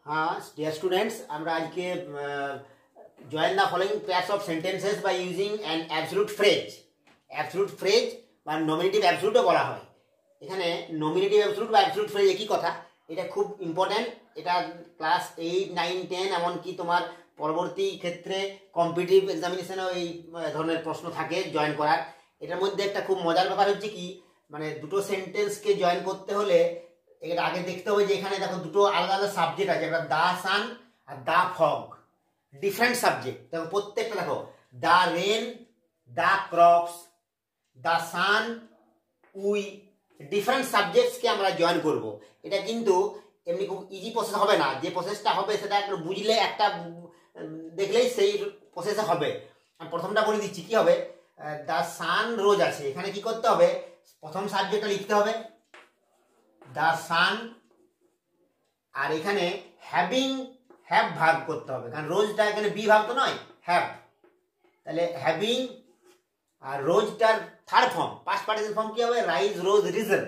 हाँ dear students আমরা আজকে join the following pairs of sentences by using an absolute phrase বা nominative absolute বলা হয়। এখানে nominative absolute বা absolute phrase একই কথা, এটা খুব ইম্পর্টেন্ট। এটা ক্লাস 8, 9, 10 এমনকি তোমার পরবর্তী ক্ষেত্রে কম্পিটিটিভ এক্সামিনেশনেও এই ধরনের প্রশ্ন থাকে জয়েন করার। এটার মধ্যে একটা খুব মজার ব্যাপার হচ্ছে কি, মানে দুটো সেন্টেন্সকে জয়েন করতে হলে এটা আগে দেখতে হবে যে এখানে দেখো দুটো আলাদা আলাদা সাবজেক্ট আছে, একটা দা সান আর দা ফগ, ডিফারেন্ট সাবজেক্ট। দেখো প্রত্যেকটা দেখো, the rain, the crops, the sun, we, different সাবজেক্টসকে আমরা জয়েন করব। এটা কিন্তু এমনি খুব ইজি প্রসেস হবে না, যে প্রসেসটা হবে সেটা একটু বুঝলে, একটা দেখলেই সেই প্রসেসে হবে। আমি প্রথমটা বলে দিচ্ছি কি হবে। দা সান রোজ আছে, এখানে কি করতে হবে, প্রথম সাবজেক্টটা লিখতে হবে দা সান, আর এখানে হ্যাভিং হ্যাভ ভাগ করতে হবে, কারণ রোজটা এখানে বি ভাগ তো নয়, হ্যাভ। তাহলে হ্যাভিং, আর রোজটার third form past participle form কি হবে, rise rose risen.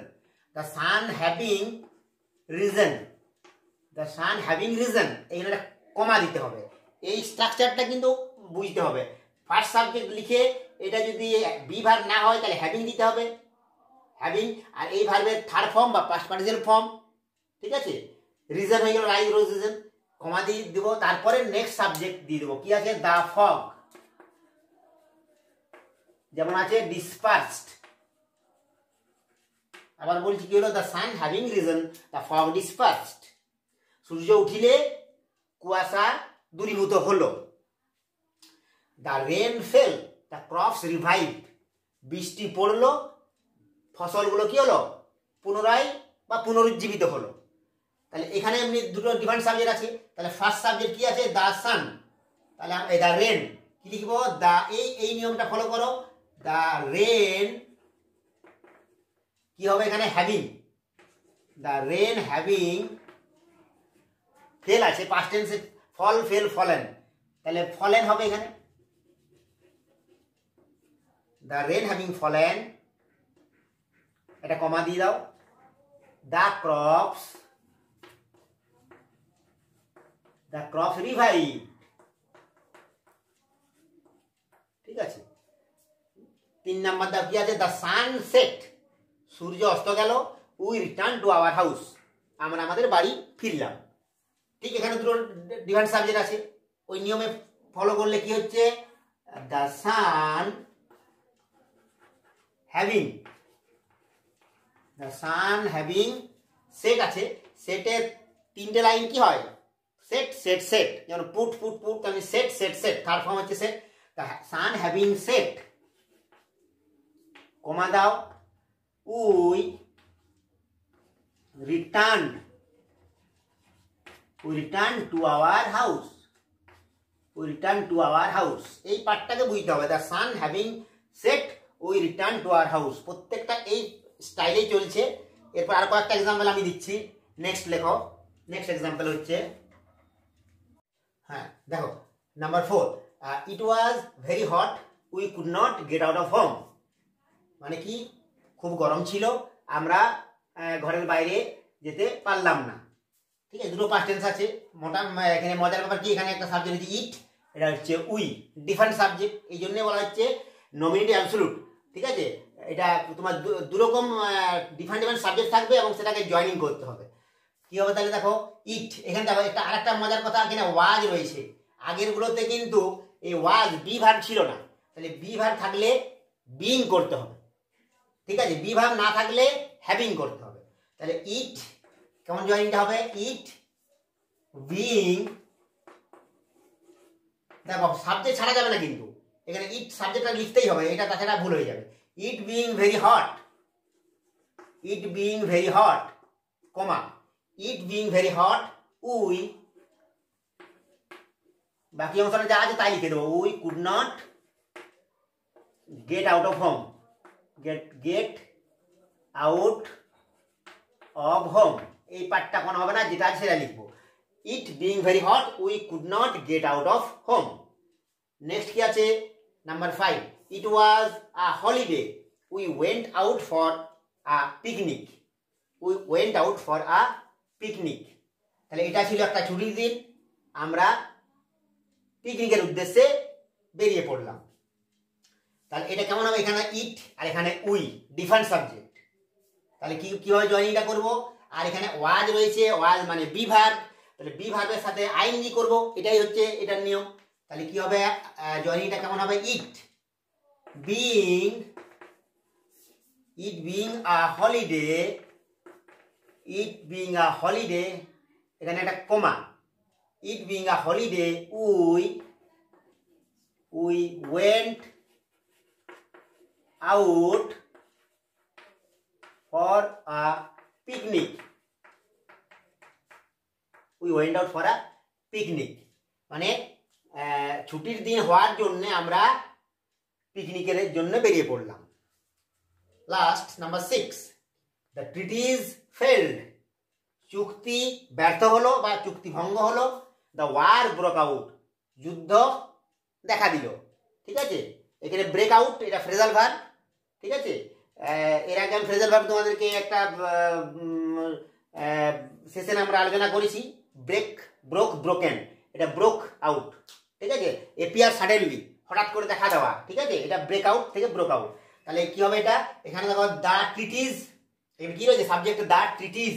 The sun having risen, the sun having risen, এখানে কমা দিতে হবে। এই স্ট্রাকচারটা কিন্তু বুঝতে হবে। ফার্স্ট সাবজেক্ট লিখে এটা যদি বি ভার্ব না হয় তাহলে হ্যাভিং দিতে হবে, হ্যাভিং, আর এই ভার্বের থার্ড ফর্ম বা পাস্ট পার্টিসিপল ফর্ম, ঠিক আছে। রিজন হয়ে গেল রাইজ রোজ রিজন, কমা দিয়ে দিব। তারপরে নেক্সট সাবজেক্ট দিয়ে দেবো, কি আছে, দা ফগ। যেমন আছে ডিসপার্সড, আবার বলছি কি হলো, the sun having risen, the fog dispersed. সূর্য উঠিলে কুয়াশা দূরীভূত হলো। The rain fell, the crops revived, বৃষ্টি পড়লো, ফসলগুলো কি হলো, পুনরায় বা পুনরুজ্জীবিত হলো। তাহলে এখানে এমনি দুটো ডিফারেন্ট সাবজেক্ট আছে। তাহলে ফার্স্ট সাবজেক্ট কি আছে, দা সান, তাহলে এই দা রেন কি লিখবো, দা, এই নিয়মটা ফলো করো, দা রেন কি হবে এখানে, হ্যাভিং, দা রেন হ্যাভিং, ফেল আছে পাস্ট টেন্সে, ফল ফেল ফলেন, তাহলে ফলেন হবে এখানে, দা রেন হ্যাভিং ফলেন, এটা কমা দিয়ে দাও। দা ক্রপস, দ্য ক্রপস রিভাইভ, ঠিক আছে। 3 নাম্বার দাও কি আছে, দ্য সান সেট, সূর্য অস্ত গেল, we return to our house, আমরা আমাদের বাড়ি ফিরলাম। ঠিক, এখানে দুটো ডিফারেন্ট সাবজেক্ট আছে, ওই নিয়মে ফলো করলে কি হচ্ছে, the sun having, the sun having set আছে, সেটের 3টে লাইন কি হয়, সেট সেট সেট, যেমন পুট পুট পুট, আমি set set set, third form হচ্ছে set. The sun having set, comma দাও, we return to our house, we return to our house, এই পার্টটাকে বুঝতে হবে। The sun having set, we return to our house, প্রত্যেকটা এই স্টাইলেই চলছে। এরপর আর কয়েকটা এক্সাম্পল আমি দিচ্ছি, নেক্সট লেখো। নেক্সট এক্সাম্পল হচ্ছে, হ্যাঁ দেখো, number 4, it was very hot, we could not get out of home, মানে কি, খুব গরম ছিল, আমরা ঘরের বাইরে যেতে পারলাম না। ঠিক আছে, দুটো পাস্ট টেন্স আছে। এখানে মজার ব্যাপার কি, এখানে একটা সাবজেক্ট হচ্ছে ইট, এটা হচ্ছে উই, ডিফারেন্ট সাবজেক্ট, এই জন্য বলা হচ্ছে নমিনেটিভ অ্যাবসলিউট। ঠিক আছে, এটা তোমার দুরকম ডিফারেন্ট ডিফারেন্ট সাবজেক্ট থাকবে এবং সেটাকে জয়েনিং করতে হবে। কি হবে তাহলে দেখো, ইট, এখানে দেখো একটা আরেকটা মজার কথা, এখানে ওয়াজ রয়েছে। আগের গুলোতে কিন্তু এই ওয়াজ বি ভার্ব ছিল না, তাহলে বি ভার্ব থাকলে বিং করতে হবে। ঠিক আছে, বি ভার্ব না থাকলে হ্যাভিং করতে হবে। তাহলে ইট কেমন জয়েনিংটা হবে, ইট বিং, দেখো সাবজেক্ট ছাড়া যাবে না কিন্তু, এখানে ইট সাবজেক্টটা লিখতেই হবে, এটা তাছাড়া ভুল হয়ে যাবে। It being very hot, it being very hot, comma, it being very hot, we, বাকি অংশটা যা আছে তাই লিখে দেবো, we could not get out of home, get out of home, এই পার্টটা কোনো হবে না, যেটা আছে সেটা লিখবো। It being very hot, we could not get out of home. Next কি আছে, number 5, it was a holiday, we went out for a picnic, we went out for a picnic, তাহলে এটা ছিল একটা ছুটির দিন, আমরা পিকনিকের উদ্দেশ্যে বেরিয়ে পড়লাম। তাহলে এটা কেমন হবে, এখানে ইট আর এখানে উই, ডিফারেন্ট সাবজেক্ট। তাহলে কিভাবে জয়েনিংটা করব, আর এখানে ওয়াজ রয়েছে, ওয়াজ মানে বি ভার্ব, তাহলে বি ভার্বের সাথে আইএনজি করব, এটাই হচ্ছে এটার নিয়ম। তাহলে কি হবে, জয়েনিংটা কেমন হবে, it being a holiday, it being a holiday, এখানে একটা comma, it being a holiday we went out for a picnic, we went out for a picnic, মানে ছুটির দিন হওয়ার জন্য আমরা পিকনিকের জন্য বেরিয়ে পড়লাম। Last number 6, the treaties failed, চুক্তি ব্যর্থ হলো বা চুক্তি ভঙ্গ হলো। দ্য ওয়ার ব্রোক আউট, যুদ্ধ দেখা দিল। ঠিক আছে, এখানে ব্রেক আউট এটা ফ্রেজাল ভার্ব। ঠিক আছে, এর আগে আমি ফ্রেজাল ভার্ব তোমাদেরকে একটা সেশনে আমরা আলোচনা করেছি, ব্রোকেন, এটা ব্রোক আউট। ঠিক আছে, এপিয়ার সাডেনলি, হঠাৎ করে দেখা দেওয়া। ঠিক আছে, এটা ব্রেক আউট থেকে ব্রোক আউট। তাহলে কি হবে, এটা এখানে দেখো দ্য ট্রিটিজ, কি রয়েছে সাবজেক্ট, দ্য ট্রিটিজ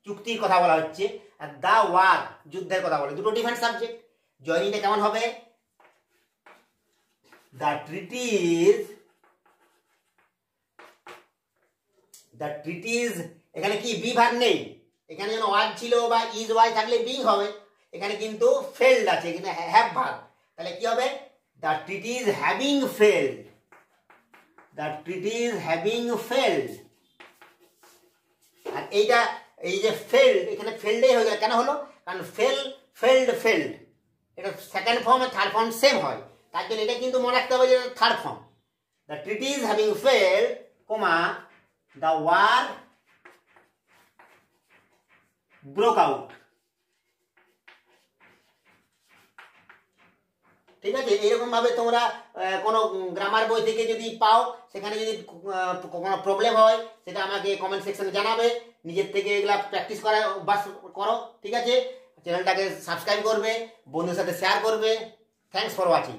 চুক্তির কথা বলা হচ্ছে, আর দ্য ওয়ার যুদ্ধের কথা বলে, দুটো ডিফারেন্ট সাবজেক্ট। জয়েনিংটা কেমন হবে, দ্য ট্রিটিজ, এখানে কি বি ভার্ব নেই, এখানে যেন ওয়াজ ছিল বা ইজ ওয়াই থাকলে বিং হবে, এখানে কিন্তু ফেল্ড আছে, এখানে হ্যাভ ভার্ব। তাহলে কি হবে, the treaties having failed, the treaties having failed. আর এইটা এই যে ফেল্ড, এখানে ফেল্ডেই হয়ে গেল, কেন হলো, কারণ ফেল্ড এটা সেকেন্ড ফর্ম আর থার্ড ফর্ম সেম হয়, তার জন্য এটা কিন্তু মনে রাখতে হবে যে third form. The treaties having failed, comma the war broke out. ঠিক আছে, এইরকম ভাবে তোমরা কোনো গ্রামার বই থেকে যদি পাও, সেখানে যদি কোনো প্রবলেম হয় সেটা আমাকে কমেন্ট সেকশনে জানাবে, নিজের থেকে এগুলা প্র্যাকটিস করা অভ্যাস করো। ঠিক আছে, চ্যানেলটাকে সাবস্ক্রাইব করবে, বন্ধুদের সাথে শেয়ার করবে। Thanks for watching.